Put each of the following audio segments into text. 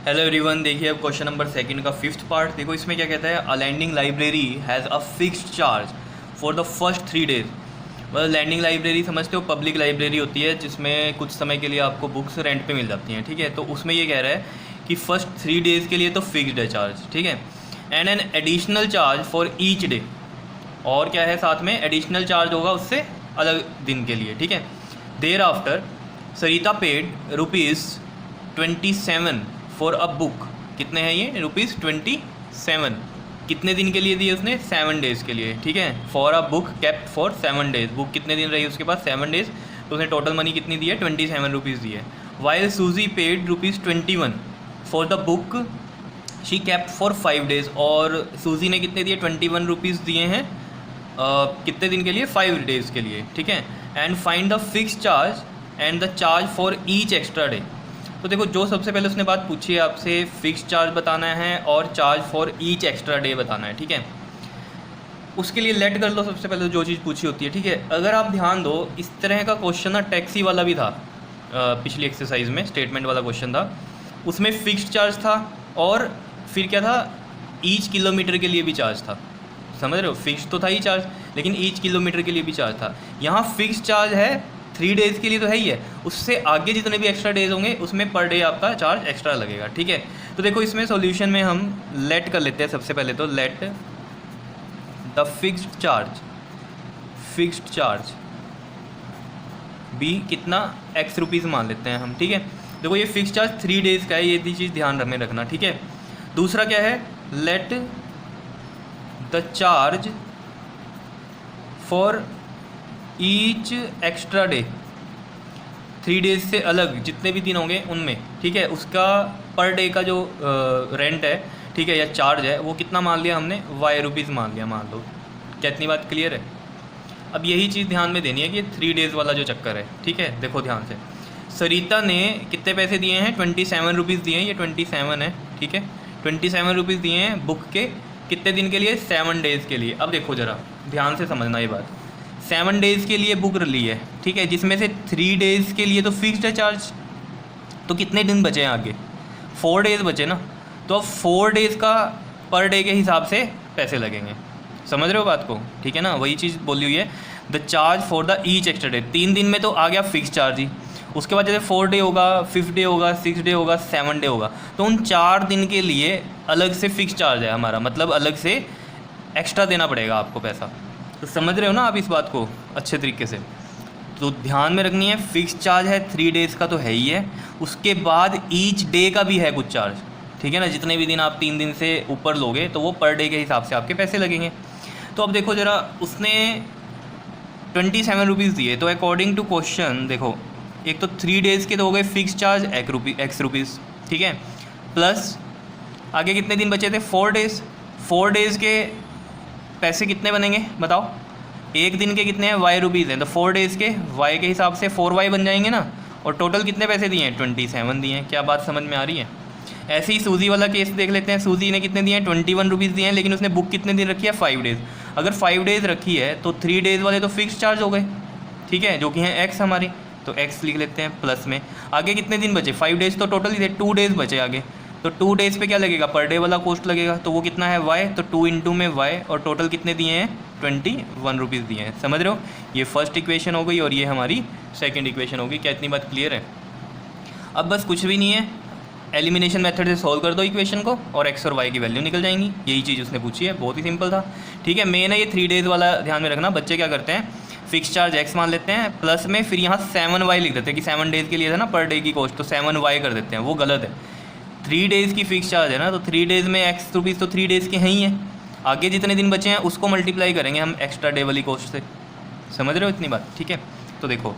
Hello everyone, देखिए अब question number second का फिफ्थ पार्ट देखो। इसमें क्या कहता है, a lending library has a fixed charge for the first 3 days. मतलब लैंडिंग लाइब्रेरी समझते हो, पब्लिक लाइब्रेरी होती है जिसमें कुछ समय के लिए आपको बुक्स रेंट पे मिल जाती हैं, ठीक है। तो उसमें ये कह रहा है कि फर्स्ट 3 डेज़ के लिए तो फिक्स्ड है चार्ज, ठीक है। And an additional charge for each day, और क्या है साथ में एडिशनल चार्ज होगा उससे अलग दिन के लिए, ठीक है। There after Sarita paid ₹27 for a book. कितने हैं ये ₹27? कितने दिन के लिए दिए उसने? 7 डेज़ के लिए, ठीक है। For a book kept for 7 days. Book कितने दिन रही उसके पास? 7 डेज़। तो उसने टोटल मनी कितनी दी है? ₹27 दी है। वाइल सूजी paid ₹21 for the book she kept for 5 days. और सूजी ने कितने दिए? ₹21 दिए हैं कितने दिन के लिए? 5 डेज़ के लिए, ठीक है। And find the fix charge and the charge for each extra day. तो देखो, जो सबसे पहले उसने बात पूछी है आपसे, फिक्स चार्ज बताना है और charge for each extra day बताना है, ठीक है। उसके लिए लेट कर लो सबसे पहले जो चीज़ पूछी होती है, ठीक है। अगर आप ध्यान दो, इस तरह का क्वेश्चन ना टैक्सी वाला भी था, पिछली एक्सरसाइज में स्टेटमेंट वाला क्वेश्चन था। उसमें फिक्स्ड चार्ज था और फिर क्या था, ईच किलोमीटर के लिए भी चार्ज था। समझ रहे हो, फिक्स तो था ही चार्ज, लेकिन ईच किलोमीटर के लिए भी चार्ज था। यहाँ फिक्स चार्ज है 3 डेज़ के लिए तो है ही है, उससे आगे जितने भी एक्स्ट्रा डेज होंगे उसमें पर डे आपका चार्ज एक्स्ट्रा लगेगा, ठीक है। तो देखो, इसमें सॉल्यूशन में हम लेट कर लेते हैं सबसे पहले, तो let the fixed charge be कितना? ₹X मान लेते हैं हम, ठीक है। देखो, ये फिक्स चार्ज 3 डेज़ का है, ये चीज़ ध्यान में रखना, ठीक है। दूसरा क्या है, let the charge for each extra day, 3 days से अलग जितने भी दिन होंगे उनमें, ठीक है, उसका पर डे का जो रेंट है, ठीक है, या चार्ज है, वो कितना मान लिया हमने? ₹Y मान लिया, मान लो। क्या इतनी बात क्लियर है? अब यही चीज़ ध्यान में देनी है कि 3 डेज़ वाला जो चक्कर है, ठीक है। देखो ध्यान से, सरिता ने कितने पैसे दिए हैं? ₹27 दिए हैं, ये 27 है, ठीक है। ₹27 दिए हैं बुक के कितने दिन के लिए? 7 डेज़ के लिए। अब देखो ज़रा ध्यान से समझना ये बात, 7 डेज़ के लिए बुक ली है, ठीक है, जिसमें से 3 डेज़ के लिए तो फिक्स्ड है चार्ज। तो कितने दिन बचे हैं आगे? 4 डेज़ बचे ना। तो अब 4 डेज़ का पर डे के हिसाब से पैसे लगेंगे। समझ रहे हो बात को? ठीक है ना, वही चीज़ बोली हुई है, the charge for the each extra day. 3 दिन में तो आ गया फिक्स चार्ज ही, उसके बाद जैसे 4 डे होगा, 5 डे होगा, 6 डे होगा, 7 डे होगा, तो उन 4 दिन के लिए अलग से फिक्स चार्ज है हमारा, मतलब अलग से एक्स्ट्रा देना पड़ेगा आपको पैसा। तो समझ रहे हो ना आप इस बात को अच्छे तरीके से? तो ध्यान में रखनी है, फिक्स चार्ज है 3 डेज़ का तो है ही है, उसके बाद ईच डे का भी है कुछ चार्ज, ठीक है ना। जितने भी दिन आप 3 दिन से ऊपर लोगे तो वो पर डे के हिसाब से आपके पैसे लगेंगे। तो अब देखो ज़रा, उसने ₹27 दिए, तो अकॉर्डिंग टू क्वेश्चन देखो, एक तो 3 डेज़ के तो हो गए फिक्स चार्ज X, ठीक है, प्लस आगे कितने दिन बचे थे? 4 डेज़। 4 डेज़ के पैसे कितने बनेंगे बताओ? एक दिन के कितने हैं? ₹Y हैं, तो 4 डेज़ के Y के हिसाब से 4Y बन जाएंगे ना। और टोटल कितने पैसे दिए हैं? 27 दिए हैं। क्या बात समझ में आ रही है? ऐसे ही सूजी वाला केस देख लेते हैं। सूजी ने कितने दिए हैं? ₹21 दिए हैं, लेकिन उसने बुक कितने दिन रखी है? 5 डेज़। अगर 5 डेज़ रखी है तो 3 डेज़ वाले तो फिक्स चार्ज हो गए, ठीक है, जो कि हैं X हमारी, तो X लिख लेते हैं प्लस में। आगे कितने दिन बचे? 5 डेज़ तो टोटल ही थे, 2 डेज़ बचे आगे, तो 2 डेज़ पे क्या लगेगा? पर डे वाला कॉस्ट लगेगा, तो वो कितना है? Y, तो 2 इंटू में Y, और टोटल कितने दिए हैं? ₹21 दिए हैं। समझ रहे हो? ये फर्स्ट इक्वेशन हो गई और ये हमारी सेकंड इक्वेशन होगी। क्या इतनी बात क्लियर है? अब बस कुछ भी नहीं है, एलिमिनेशन मेथड से सॉल्व कर दो इक्वेशन को और X और Y की वैल्यू निकल जाएंगी। यही चीज़ उसने पूछी है, बहुत ही सिंपल था, ठीक है। मेन है ये 3 डेज़ वाला, ध्यान में रखना। बच्चे क्या करते हैं, फिक्स चार्ज X मान लेते हैं, प्लस में फिर यहाँ 7Y लिख देते हैं कि 7 डेज़ के लिए था ना पर डे की कॉस्ट, तो 7Y कर देते हैं, वो गलत है। 3 डेज़ की फिक्स चार्ज है ना, तो 3 डेज़ में X तो 3 डेज़ के हैं ही हैं, आगे जितने दिन बचे हैं उसको मल्टीप्लाई करेंगे हम एक्स्ट्रा डे वाली कॉस्ट से। समझ रहे हो इतनी बात? ठीक है। तो देखो,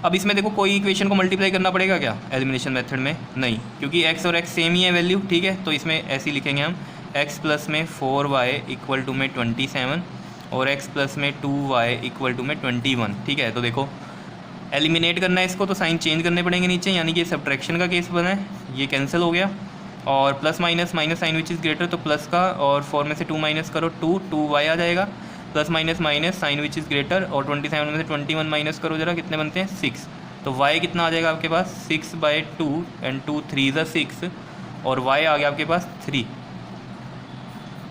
अब इसमें देखो, कोई इक्वेशन को मल्टीप्लाई करना पड़ेगा क्या एलिमिनेशन मेथड में? नहीं, क्योंकि X और X सेम ही है वैल्यू, ठीक है। तो इसमें ऐसे ही लिखेंगे हम, X प्लस में 4Y इक्वल टू में 27 और X प्लस में 2Y इक्वल टू में 21, ठीक है। तो देखो, एलिमिनेट करना है इसको तो साइन चेंज करने पड़ेंगे नीचे, यानी कि सब्ट्रैक्शन का केस बना है, ये कैंसिल हो गया, और plus minus sign which is greater, तो प्लस का, और 4 में से 2 माइनस करो, 2Y आ जाएगा, plus minus sign which is greater, और 27 में से 21 माइनस करो जरा, कितने बनते हैं? 6। तो Y कितना आ जाएगा आपके पास? 6/2, एंड 2 3 ज़ा 6, और वाई आ गया आपके पास 3,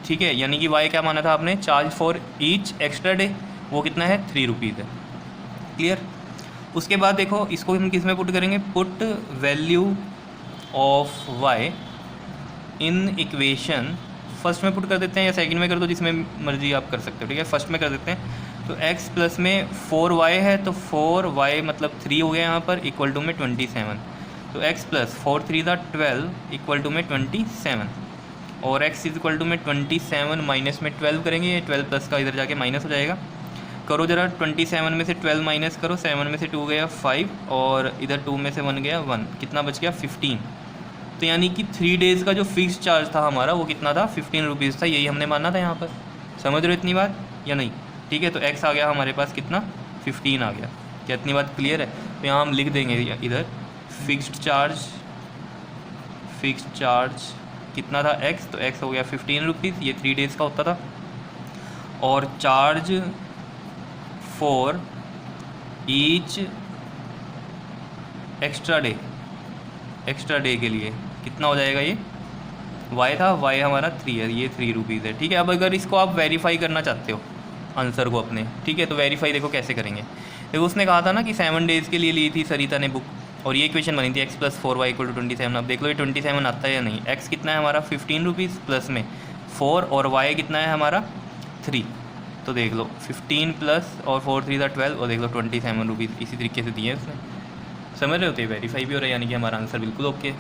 ठीक है। यानी कि वाई क्या माना था आपने, charge for each extra day, वो कितना है 3 रुपीज़ है। क्लियर। उसके बाद देखो इसको हम किस में पुट करेंगे, put value of Y in equation, first में पुट कर देते हैं या सेकंड में कर दो, जिसमें मर्जी आप कर सकते हो, ठीक है। फर्स्ट में कर देते हैं। तो x प्लस में 4y है तो 4y मतलब 3 हो गया यहाँ पर, इक्वल टू में 27। तो x प्लस 4 3 था 12 इक्वल टू में 27, और x इज इक्वल टू में 27 माइनस में 12 करेंगे, ये 12 प्लस का इधर जाके माइनस हो जाएगा। करो जरा, 27 में से 12 माइनस करो, 7 में से 2 गया 5, और इधर 2 में से 1 गया 1, कितना बच गया 15। तो यानी कि 3 डेज़ का जो फिक्स चार्ज था हमारा वो कितना था, 15 रुपीज़ था, यही हमने माना था यहाँ पर। समझ रहे हो इतनी बात या नहीं, ठीक है। तो x आ गया हमारे पास कितना, 15 आ गया। क्या इतनी बात क्लियर है। तो यहाँ हम लिख देंगे इधर फिक्स्ड चार्ज कितना था x, तो x हो गया 15 रुपीज़, ये 3 डेज़ का होता था। और charge for each extra day के लिए कितना हो जाएगा, ये y था, y हमारा 3 है, ये 3 रुपीज़ है, ठीक है। अब अगर इसको आप वेरीफाई करना चाहते हो आंसर को अपने, ठीक है, तो वेरीफाई देखो कैसे करेंगे। देखो उसने कहा था ना कि 7 डेज़ के लिए ली थी सरिता ने बुक, और ये इक्वेशन बनी थी x plus 4y equal to 27। अब देख लो ये 27 आता है या नहीं। x कितना है हमारा 15 रुपीज़, प्लस में 4, और y कितना है हमारा 3। तो देख लो 15 प्लस और 4 3 था 12, और देख लो 27 रुपीज़ इसी तरीके से दिए उसने। समझ रहे हो, तो ये वेरीफाई भी हो रहा है, यानी कि हमारा आंसर बिल्कुल ओके।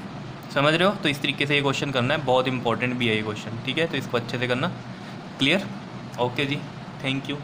समझ रहे हो। तो इस तरीके से ये क्वेश्चन करना है, बहुत इंपॉर्टेंट भी है ये क्वेश्चन, ठीक है। तो इसको अच्छे से करना। क्लियर, ओके जी, थैंक यू।